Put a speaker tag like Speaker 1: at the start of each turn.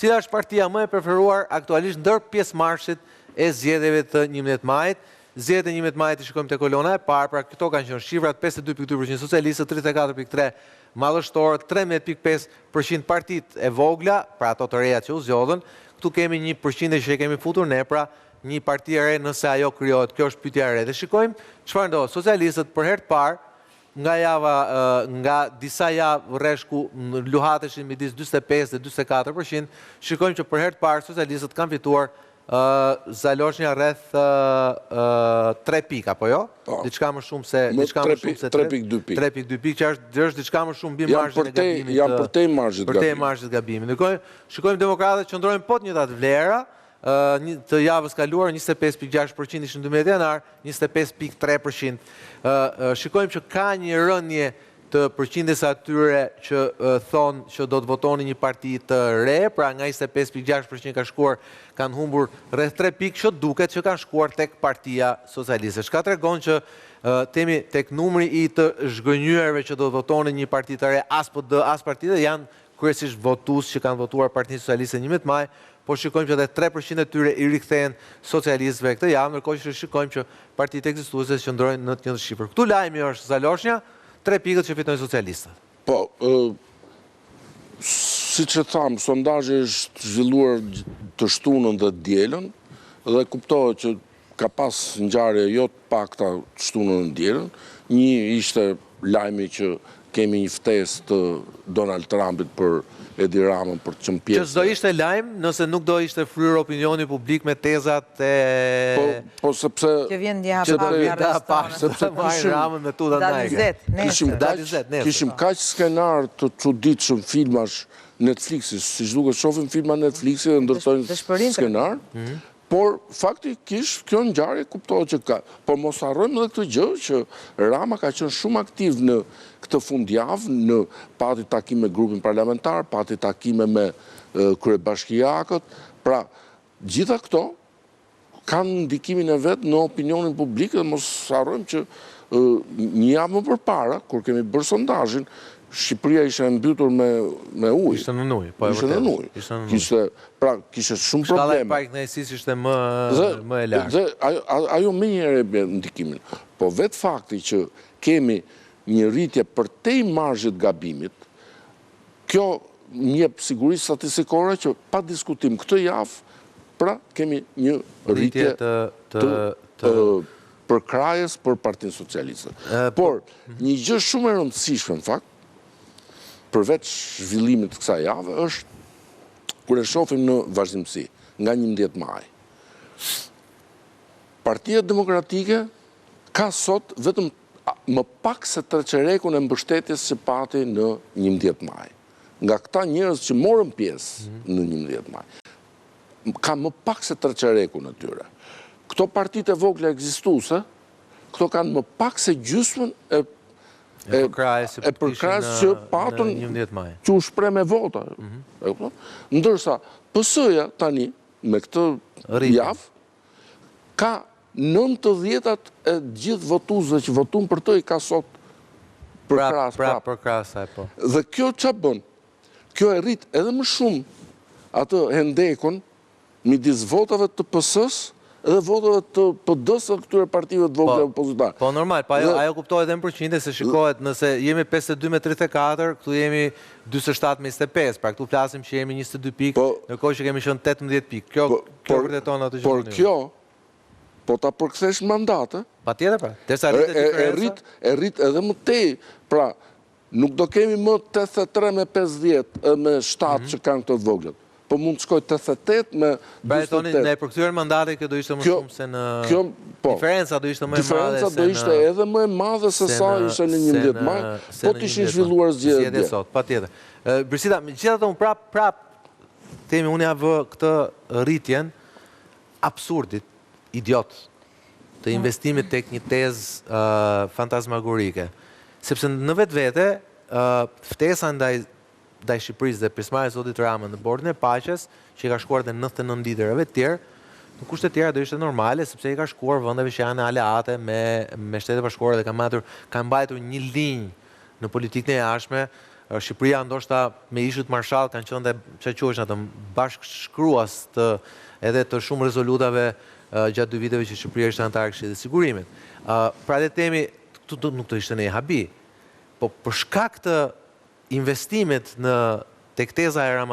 Speaker 1: cila është partia më e preferuar aktualisht ndër pjesëmarrësit e zgjedhjeve të 11 majit. Zgjedhjet e 11 majit i shikojmë te kolona e parë, pra këto kanë qenë shifrat: 52.2% socialistët, 34.3% mallështorët, 13.5% partitë e vogla, pra ato të reja që u zgjodhen. Këtu kemi një përqindje që e kemi futur ne, pra një parti e re nëse ajo krijohet. Kjo është pyetja e re. Dhe shikojmë çfarë ndodh. Socialistët për herë të parë nga disa javë rreshku luhateshin midis 45 dhe 44%, shikojmë që për herë të parë socialistët kanë fituar zaloshnja rreth 3 pika, po jo? Diçka më shumë se
Speaker 2: 3.2 pikë.
Speaker 1: 3.2 pikë, që është diçka më shumë mbi marzhin e gabimit.
Speaker 2: Janë përtej marzhit
Speaker 1: gabimit. Shikojmë demokratët që ndrojnë po të njëjtat vlera. Të javës kaluar 25.6% ishën 12 janar, 25.3%. Shikojmë që ka një rënje të përqindjes atyre që thonë që do të votoni një parti të re, pra nga 25.6% ka shkuar, kanë humbur rreth 3 pikë, që duket që kanë shkuar tek Partia Socialiste. Çka tregon që temi tek numri i të zhgënjyerve që do të votoni një parti të re, as PD, as partide, janë kryesisht votues që kanë votuar Partinë Socialiste 11 maj, po shikojmë që edhe 3% e tyre i rikthehen socialistëve këtë javë, ndërkohë që shikojmë që partitë ekzistuese që ndrojnë në të njëjtën shifër. Këtu lajmi është zaloshnja, 3 pikët që fitojnë socialistët.
Speaker 2: Po, siç e tham, sondazhi është zhvilluar të shtunën dhe të dielën dhe kuptohet që ka pas ngjarje jo të pakta të shtunën dhe dielën. Një ishte lajmi që kemi një ftesë të Donald Trumpit për Edi Ramën për të qenë pjesë.
Speaker 1: Që s'do ishte lajm nëse nuk do ishte fryrë opinioni publik me tezat e...
Speaker 2: Po sepse...
Speaker 3: Që vjen dja
Speaker 1: pak, sepse marrin Ramën me tuta ndajke.
Speaker 2: Kishim kaq skenar të çuditshëm filmash Netflixit, siç duket shohim filma Netflixit dhe ndërtojnë skenar. Por faktikisht kjo ngjarje kuptohet që ka. Por mos harrojmë edhe këtë gjë që Rama ka qenë shumë aktiv në këtë fundjavë, në pati takime me grupin parlamentar, pati takime me kryebashkiakët. Pra, gjitha këto kanë ndikimin e vet në opinionin publik dhe mos harrojmë që një javë më përpara, kur kemi bërë sondazhin, Shqipëria ishte mbytur me ujë.
Speaker 1: Ishte në ujë, po e
Speaker 2: vërtetë. Ishte në ujë. Pra, kishte shumë probleme.
Speaker 1: Shkalla e pajkënaqësisë ishte më e lartë.
Speaker 2: Dhe ajo më njëherë e ndikimin. Po vetë fakti që kemi një rritje përtej marzhit gabimit, kjo më jep siguri statistikore që pa diskutim këtë javë, pra kemi një rritje të përkrahjes për Partinë Socialiste. Por një gjë shumë e rëndësishme në fakt, përveç zhvillimit të kësaj jave, është kur e shohim në vazhdimsi, nga 11 maj. Partia Demokratike ka sot vetëm më pak se treqerekun e mbështetjes që pati në 11 maj. Nga këta njerëz që morën pjesë në 11 maj. Ka më pak se treqerekun e tyre. Këto partitë e vogla ekzistuese, këto kanë më pak se gjysmën e përkrahjes që patën që u shpreh me vota. Ndërsa PS-ja tani me këtë javë ka 90% e gjithë votuesve që votuan për të i ka sot
Speaker 1: përkrahas.
Speaker 2: Dhe kjo ç'a bën? Kjo e rrit edhe më shumë atë hendekun midis votave të PS-s edhe votave të PD-s dhe këtyre partive të vogla opozitare.
Speaker 1: Po normal, ajo kuptohet edhe në përqindje, se shikohet nëse jemi 52 me 34, këtu jemi 47 me 25, pra këtu flasim që jemi 22 pikë, ndërkohë që kemi qenë 18 pikë. Kjo vërteton atë që
Speaker 2: por kjo, po ta përkthesh mandate,
Speaker 1: patjetër pra.
Speaker 2: E rrit edhe më tej. Pra, nuk do kemi më 83 me 50 me 7 që kanë këto të voglat. Po mund të shkoj 88 me 28.
Speaker 1: Pra e thoni, në e përkthyer mandate kjo do ishte më shumë se në... Diferenca do ishte më e madhe se në...
Speaker 2: Diferenca do ishte edhe më e madhe se sa ishte në 11 maj, po të ishin zhvilluar zgjedhjet
Speaker 1: sot, patjetër. Birsita, megjithatë unë prap themi, unë ja vë këtë rritjen absurdit, idiot, të investimit tek një tezë fantazmagorike. Sepse në vetvete, ftesa ndaj Shqipërisë dhe pjesëmarrja e zotit Rama në Bordin e Paqes, që i ka shkuar dhe 99 liderëve të tjerë, në kushte të tjera do ishte normale, sepse i ka shkuar vendeve që janë aleate me Shtetet e Bashkuara dhe kanë mbajtur një linjë në politikën e jashtme Shqipëria ndoshta me ishut marshall kanë qenë dhe çka quhesh atë bashkëshkruas edhe të shumë rezolutave gjatë 2 viteve që Shqipëria ishte anëtare e Këshillit të Sigurimit. Pra le të themi, nuk të ishte një habi, po për shkak të investimit në tek teza e